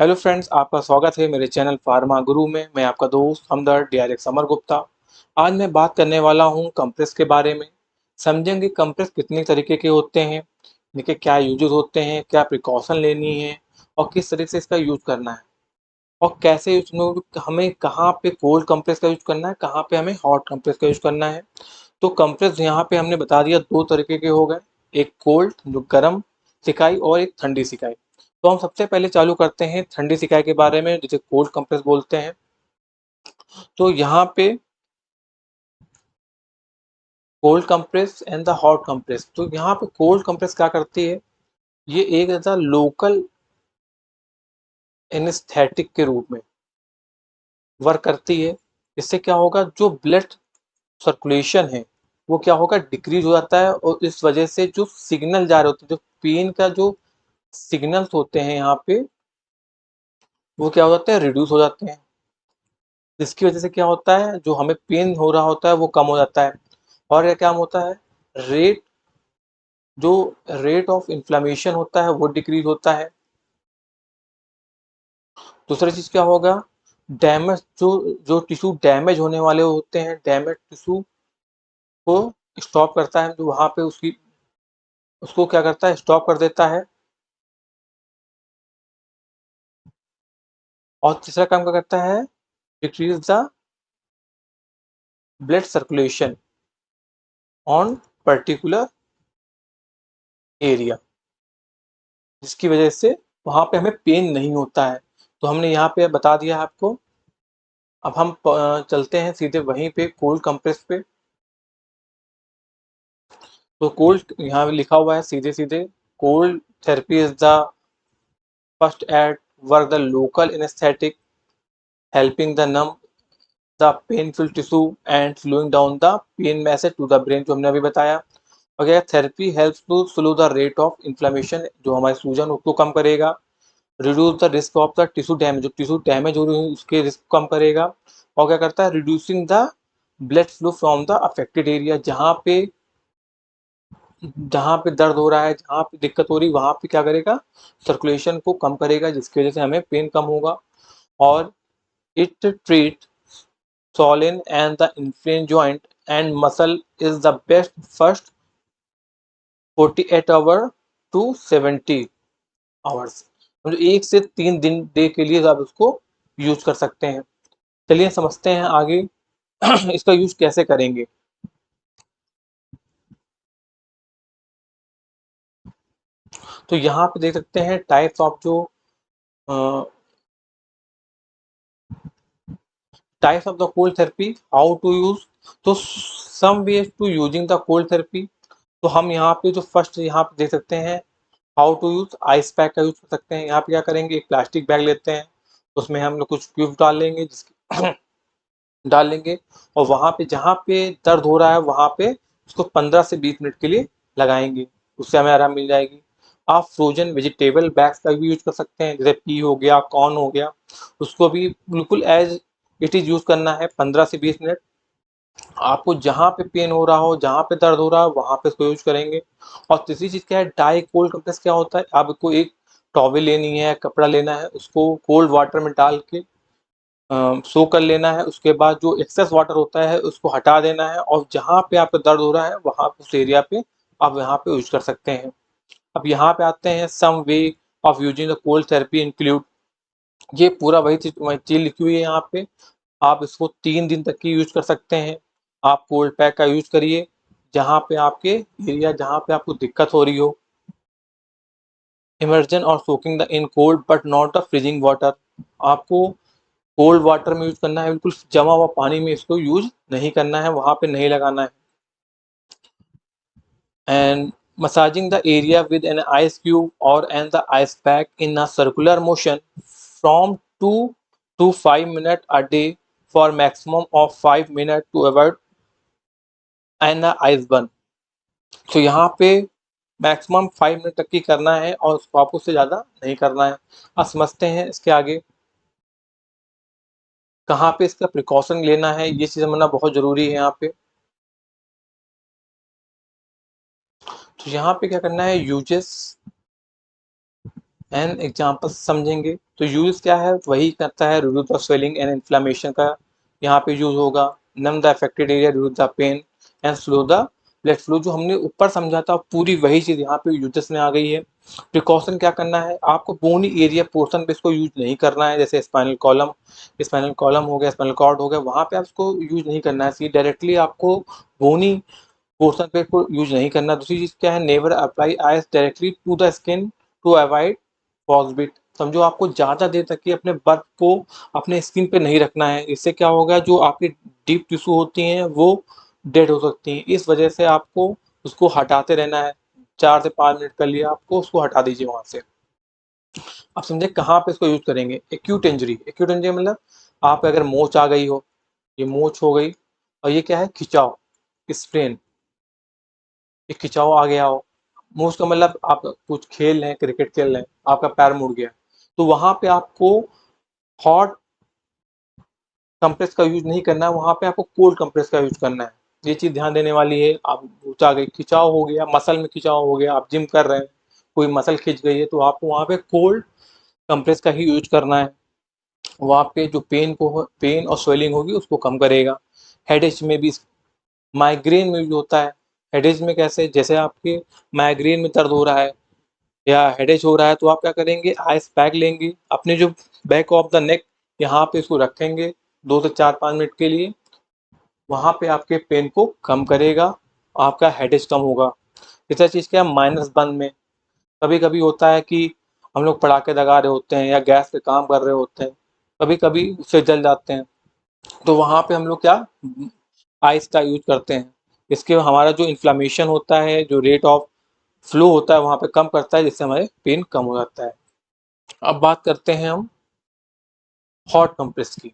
Hello friends, आपका स्वागत है मेरे चैनल फार्मा गुरु में। मैं आपका दोस्त हमदर्द डीआरएक्स समर गुप्ता। आज मैं बात करने वाला हूं कंप्रेस के बारे में। समझेंगे कंप्रेस कितने तरीके के होते हैं, इनके क्या यूजेस होते हैं, क्या प्रिकॉशन लेनी है और किस तरीके से इसका यूज करना है और कैसे हमें कहाँ पे कोल्ड कंप्रेस का यूज करना है, कहाँ पे हमें हॉट कंप्रेस का यूज करना है। तो कंप्रेस यहाँ पे हमने बता दिया दो तरीके के हो गए, एक कोल्ड जो गर्म सिकाई और एक ठंडी सिकाई। तो हम सबसे पहले चालू करते हैं ठंडी सिकाई के बारे में, जिसे कोल्ड कंप्रेस बोलते हैं। तो यहाँ पे cold compress and the hot compress. तो यहाँ पे कोल्ड कंप्रेस क्या करती है, ये एक ऐसा लोकल एनेस्थेटिक के रूप में वर्क करती है। इससे क्या होगा, जो ब्लड सर्कुलेशन है वो क्या होगा, डिक्रीज हो जाता है और इस वजह से जो सिग्नल जा रहे होते हैं, जो पेन का जो सिग्नल्स होते हैं यहाँ पे, वो क्या हो जाते हैं, रिड्यूस हो जाते हैं। जिसकी वजह से क्या होता है, जो हमें पेन हो रहा होता है वो कम हो जाता है। और क्या क्या होता है, रेट जो रेट ऑफ इन्फ्लेमेशन होता है वो डिक्रीज होता है। दूसरी चीज क्या होगा, डैमेज जो जो टिश्यू डैमेज होने वाले होते हैं, डैमेज टिश्यू को स्टॉप करता है, जो वहां पे उसको क्या करता है, स्टॉप कर देता है। और तीसरा काम क्या करता है, decrease the blood circulation on particular area, जिसकी वजह से वहां पे हमें पेन नहीं होता है। तो हमने यहाँ पे बता दिया आपको। अब हम चलते हैं सीधे वहीं पे कोल्ड कंप्रेस पे। तो कोल्ड यहाँ लिखा हुआ है सीधे सीधे, cold therapy is the first aid work the local anaesthetic helping the numb the painful tissue and slowing down the pain message to the brain, जो हमने अभी बताया। और क्या, therapy helps to slow the rate of inflammation, जो हमारे सूजन उसको कम करेगा। Reduce the risk of the tissue damage, जो टिश्यू डैमेज हो रही है उसके रिस्क कम करेगा। और क्या करता है, reducing the blood flow from the affected area, जहाँ पे दर्द हो रहा है, जहाँ पे दिक्कत हो रही है, वहां पे क्या करेगा, सर्कुलेशन को कम करेगा, जिसकी वजह से हमें पेन कम होगा। और it treat swollen and the inflamed joint and muscle is the best first 48 hour to 70 hours, मतलब 1 से 3 दिन डे के लिए आप उसको यूज कर सकते हैं। चलिए समझते हैं आगे इसका यूज कैसे करेंगे। तो यहाँ पे देख सकते हैं टाइप्स ऑफ जो types of the cold therapy, how to use. तो some ways to using the cold therapy. तो हम यहाँ पे जो फर्स्ट यहाँ पे देख सकते हैं, how to use ice pack का यूज कर सकते हैं। यहाँ पे क्या करेंगे, एक प्लास्टिक बैग लेते हैं, उसमें हम लोग कुछ क्यूब डाल लेंगे, जिसके डाल लेंगे, और वहां पे जहाँ पे दर्द हो रहा है वहां पे उसको 15 से 20 मिनट के लिए लगाएंगे, उससे हमें आराम मिल जाएगी। आप फ्रोजन वेजिटेबल बैग्स का भी यूज कर सकते हैं, जैसे पी हो गया, कॉर्न हो गया, उसको भी बिल्कुल एज इट इज यूज करना है 15 से 20 मिनट। आपको जहाँ पे पेन हो रहा हो, जहाँ पे दर्द हो रहा है, वहां पे इसको यूज करेंगे। और तीसरी चीज क्या है, डाई कोल्ड कंप्रेस क्या होता है, आपको एक टॉवल लेनी है, कपड़ा लेना है, उसको कोल्ड वाटर में डाल के सो कर लेना है। उसके बाद जो एक्सेस वाटर होता है उसको हटा देना है, और जहाँ पे आपका दर्द हो रहा है वहाँ उस एरिया पे आप यहाँ पे यूज कर सकते हैं। अब यहाँ पे आते हैं, some way of using the cold therapy include. ये पूरा वही चीज लिखी हुई है यहाँ पे। आप इसको 3 दिन तक की यूज कर सकते हैं। आप कोल्ड पैक का यूज करिए जहाँ पे आपके एरिया, जहाँ पे आपको दिक्कत हो रही हो। इमर्जन और soaking the in cold but not the freezing water. आपको कोल्ड वाटर में यूज करना है, बिल्कुल जमा हुआ पानी में इसको यूज नहीं करना है, वहां पे नहीं लगाना है। And massaging the area with an ice cube और an the ice pack in a circular motion from 2 to 5 minutes a day for maximum of 5 minutes to avoid an ice burn. तो यहाँ पे मैक्सिमम 5 मिनट तक की करना है और उसको आपको उससे ज़्यादा नहीं करना है। अब समझते हैं इसके आगे कहाँ पे इसका प्रिकॉशन लेना है, ये चीज़ समझना बहुत ज़रूरी है यहाँ पे। तो यहाँ पे क्या करना है, यूजेस एंड एग्जाम्पल समझेंगे। तो यूज क्या है, वही करता है, reduce the swelling and inflammation का यहाँ पे यूज होगा। Numb the affected area, reduce the pain and slow the blood flow. जो हमने ऊपर समझा था पूरी वही चीज यहाँ पे यूजेस में आ गई है। प्रिकॉशन क्या करना है, आपको बोनी एरिया पोर्शन पे इसको यूज नहीं करना है, जैसे स्पाइनल कॉलम हो गया, स्पाइनल कॉर्ड हो गया, वहां पे आप इसको यूज नहीं करना है। डायरेक्टली आपको बोनी पोर्शन पे इसको यूज नहीं करना। दूसरी चीज क्या है, never apply ice directly to the skin to avoid frostbite. समझो आपको ज्यादा देर तक के अपने बर्फ को अपने स्किन पे नहीं रखना है, इससे क्या होगा, जो आपकी डीप टिश्यू होती हैं वो डेड हो सकती हैं। इस वजह से आपको उसको हटाते रहना है, 4 से 5 मिनट के लिए आपको उसको हटा दीजिए वहां से। आप समझे कहाँ पे इसको यूज करेंगे। एक्यूट इंजरी मतलब आप अगर मोच आ गई हो, ये मोच हो गई, और ये क्या है, खिंचाव, स्प्रेन, ये खिंचाव आ गया हो। मोच का मतलब आप कुछ खेल रहे हैं, क्रिकेट खेल रहे हैं, आपका पैर मुड़ गया, तो वहां पे आपको हॉट कंप्रेस का यूज नहीं करना है, वहां पे आपको कोल्ड कंप्रेस का यूज करना है। ये चीज ध्यान देने वाली है। आप ऊंचा गई, खिंचाव हो गया, मसल में खिंचाव हो गया, आप जिम कर रहे हैं, कोई मसल खिंच गई है, तो आपको वहां पे कोल्ड कंप्रेस का ही यूज करना है। वहां पे जो पेन और स्वेलिंग होगी उसको कम करेगा। हेडेज में भी, माइग्रेन में भी होता है। हेडेज में कैसे, जैसे आपके माइग्रेन में दर्द हो रहा है या हेडेज हो रहा है, तो आप क्या करेंगे, आइस पैक लेंगे, अपने जो बैक ऑफ द नेक यहाँ पे इसको रखेंगे 2 से 4 5 मिनट के लिए, वहां पे आपके पेन को कम करेगा, आपका हेडेज कम होगा। तीसरा चीज क्या है, माइनस बंद में कभी कभी होता है कि हम लोग पटाखे दगा रहे होते हैं या गैस पे काम कर रहे होते हैं, कभी कभी उससे जल जाते हैं, तो वहां पे हम लोग क्या, आइस का यूज करते हैं। इसके हमारा जो इन्फ्लामेशन होता है, जो रेट ऑफ फ्लो होता है वहां पे कम करता है, जिससे हमारे पेन कम हो जाता है। अब बात करते हैं हम हॉट कंप्रेस की।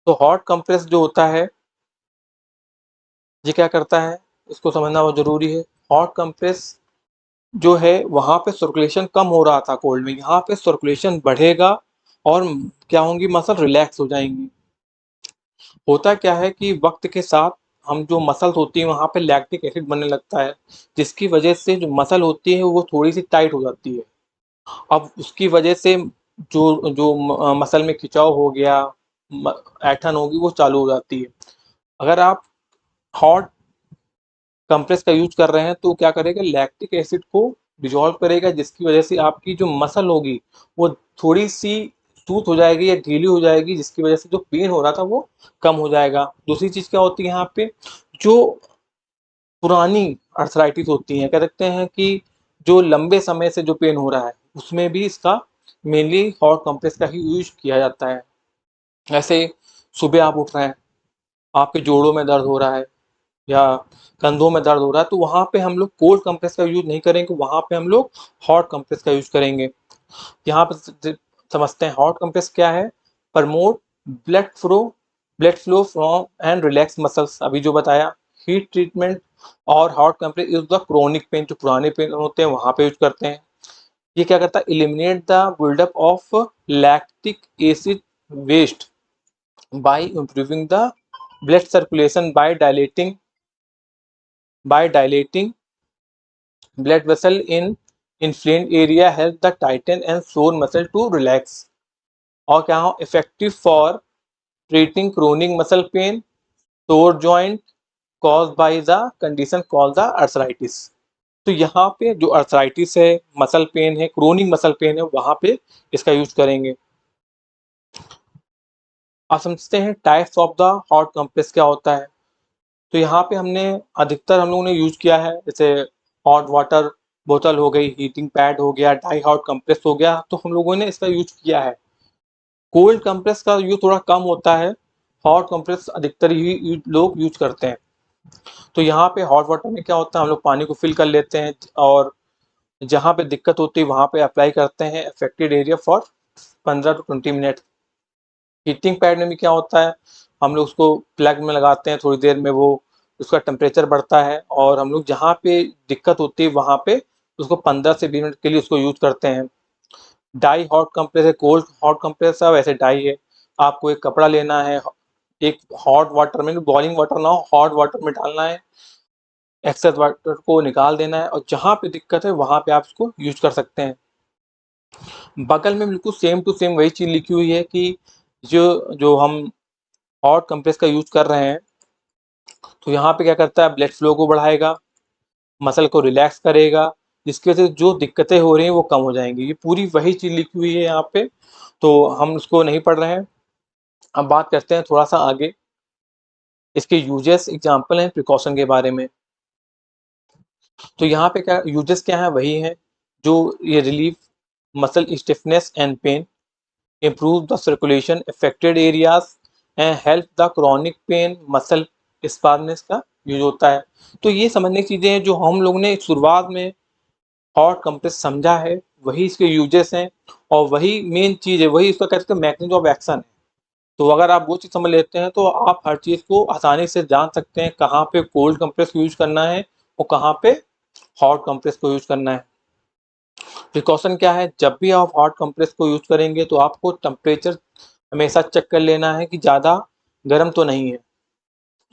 तो हॉट कंप्रेस जो होता है, ये क्या करता है, इसको समझना बहुत जरूरी है। हॉट कंप्रेस जो है, वहां पे सर्कुलेशन कम हो रहा था कोल्ड में, यहाँ पे सर्कुलेशन बढ़ेगा और क्या होंगी, मसल रिलैक्स हो जाएंगी। होता क्या है कि वक्त के साथ हम जो मसल्स होती है वहां पे लैक्टिक एसिड बनने लगता है, जिसकी वजह से जो मसल होती है वो थोड़ी सी टाइट हो जाती है। अब उसकी वजह से जो जो मसल में खिंचाव हो गया, ऐठन होगी, वो चालू हो जाती है। अगर आप हॉट कंप्रेस का यूज कर रहे हैं तो क्या करेगा, लैक्टिक एसिड को डिजोल्व करेगा, जिसकी वजह से आपकी जो मसल होगी वो थोड़ी सी टूथ हो जाएगी या ढीली हो जाएगी, जिसकी वजह से जो पेन हो रहा था वो कम हो जाएगा। दूसरी चीज क्या होती है, यहाँ पे जो पुरानी अर्थराइटिस होती है, कह सकते हैं कि जो लंबे समय से जो पेन हो रहा है, उसमें भी इसका मेनली हॉट कंप्रेस का ही यूज किया जाता है। ऐसे सुबह आप उठ रहे हैं, आपके जोड़ों में दर्द हो रहा है या कंधों में दर्द हो रहा है, तो वहां पे हम लोग कोल्ड कंप्रेस का यूज नहीं करेंगे, वहां पे हम लोग हॉट कंप्रेस का यूज करेंगे। यहाँ पे समझते हैं हॉट कंप्रेस क्या है। Promote blood flow blood flow from and relax muscles, अभी जो बताया। हीट ट्रीटमेंट और hot compress is the chronic pain, जो पुराने पेन होते हैं वहां पे यूज करते हैं। ये क्या करता है, eliminate the buildup of lactic acid waste by improving the blood circulation by dilating blood vessel in inflamed area, help the tighten and sore muscle to relax। और क्या हो, effective for treating chronic muscle pain, sore joint caused by the condition called the arthritis। तो यहाँ पे जो arthritis है, muscle pain है, chronic muscle pain है, वहां पे इसका यूज करेंगे। आप समझते हैं types of the hot compress क्या होता है। तो यहाँ पे हमने अधिकतर हम लोगों ने यूज किया है, जैसे हॉट वाटर बोतल हो गई, हीटिंग पैड हो गया, डाई हॉट कंप्रेस हो गया, तो हम लोगों ने इसका यूज किया है। कोल्ड कंप्रेस का यूज थोड़ा कम होता है, हॉट कंप्रेस अधिकतर ही लोग यूज करते हैं। तो यहाँ पे हॉट वाटर में क्या होता है, हम लोग पानी को फिल कर लेते हैं और जहाँ पे दिक्कत होती है वहां पे अप्लाई करते हैं affected area for 15 to 20 minute. Heating pad में भी क्या होता है, हम लोग उसको प्लग में लगाते हैं, थोड़ी देर में वो उसका टेम्परेचर बढ़ता है और हम लोग जहाँ पे दिक्कत होती है वहाँ पे उसको 15 से 20 मिनट के लिए उसको यूज करते हैं। डाई हॉट कंप्रेस है, कोल्ड हॉट कंप्रेस है, वैसे डाई है। आपको एक कपड़ा लेना है, एक हॉट वाटर में, बॉइलिंग वाटर ना हो, हॉट वाटर में डालना है, एक्सेस वाटर को निकाल देना है, और जहाँ पे दिक्कत है वहाँ पे आप उसको यूज कर सकते हैं। बगल में बिल्कुल सेम टू सेम वही चीज़ लिखी हुई है कि जो जो हम हॉट कंप्रेस का यूज़ कर रहे हैं, तो यहाँ पे क्या करता है, ब्लड फ्लो को बढ़ाएगा, मसल को रिलैक्स करेगा, जिसकी वजह से जो दिक्कतें हो रही हैं वो कम हो जाएँगी। ये पूरी वही चीज़ लिखी हुई है यहाँ पे, तो हम उसको नहीं पढ़ रहे हैं। अब बात करते हैं थोड़ा-सा आगे, इसके यूजेस एग्ज़ाम्पल हैं प्रिकॉशन के बारे में। तो यहाँ पे क्या यूजेस क्या हैं, वही हैं जो ये relieve muscle stiffness and pain, improve the circulation affected areas and help the chronic pain muscle spasms का यूज होता है। तो ये समझने की चीज़ें हैं जो हम लोग ने शुरुआत में हॉट कंप्रेस समझा है, वही इसके यूजेस हैं और वही मेन चीज़ है, वही इसका कहते हैं मैकेनिज्म ऑफ एक्शन है। तो अगर आप वो चीज़ समझ लेते हैं तो आप हर चीज़ को आसानी से जान सकते हैं कहाँ पे कोल्ड कंप्रेस को यूज करना है और कहाँ पे हॉट कंप्रेस को यूज करना है। प्रिकॉशन क्या है, जब भी आप हॉट कंप्रेस को यूज करेंगे तो आपको टेम्परेचर हमेशा चेक कर लेना है कि ज़्यादा गर्म तो नहीं है।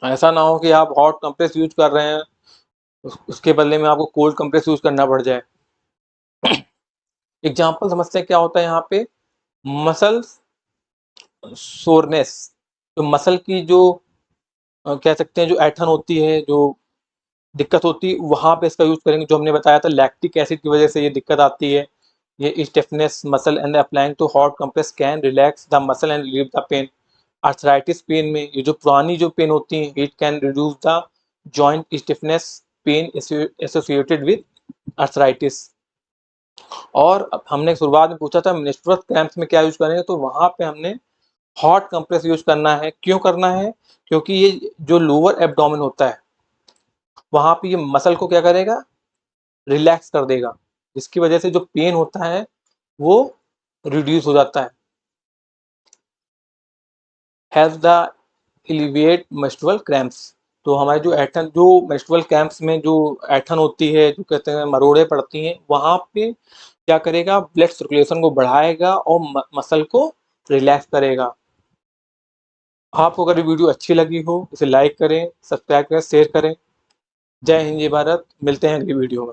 ऐसा ना हो कि आप हॉट कंप्रेस यूज कर रहे हैं, उसके बदले में आपको कोल्ड कंप्रेस यूज करना पड़ जाए। एग्जाम्पल समझते हैं क्या होता है यहाँ पे, मसल सोरनेस, तो मसल की जो कह सकते हैं जो ऐठन होती है, जो दिक्कत होती है, वहाँ पे इसका यूज करेंगे। जो हमने बताया था लैक्टिक एसिड की वजह से ये दिक्कत आती है। ये stiffness muscle and applying to hot compress can relax the muscle and relieve the pain. Arthritis pain में ये जो पुरानी जो पेन होती है, it can reduce the joint stiffness pain associated with arthritis. और अब हमने शुरुआत में पूछा था मेंस्ट्रुअल क्रैम्प्स में क्या यूज करेंगे, तो वहाँ पे हमने हॉट कंप्रेस यूज करना है। क्यों करना है, क्योंकि ये जो लोअर एब्डोमेन होता है वहाँ पे ये मसल को क्या करेगा, रिलैक्स कर देगा, जिसकी वजह से जो पेन होता है वो रिड्यूस हो जाता है। Help the alleviate menstrual cramps, तो हमारे जो ऐठन जो मेंस्ट्रुअल क्रैम्प्स में जो ऐठन होती है, जो कहते हैं मरोड़े पड़ती हैं, वहाँ पे क्या करेगा, ब्लड सर्कुलेशन को बढ़ाएगा और मसल को रिलैक्स करेगा। आपको अगर ये वीडियो अच्छी लगी हो इसे लाइक करें, सब्सक्राइब करें, शेयर करें। जय हिंद, जय भारत। मिलते हैं अगली वीडियो में।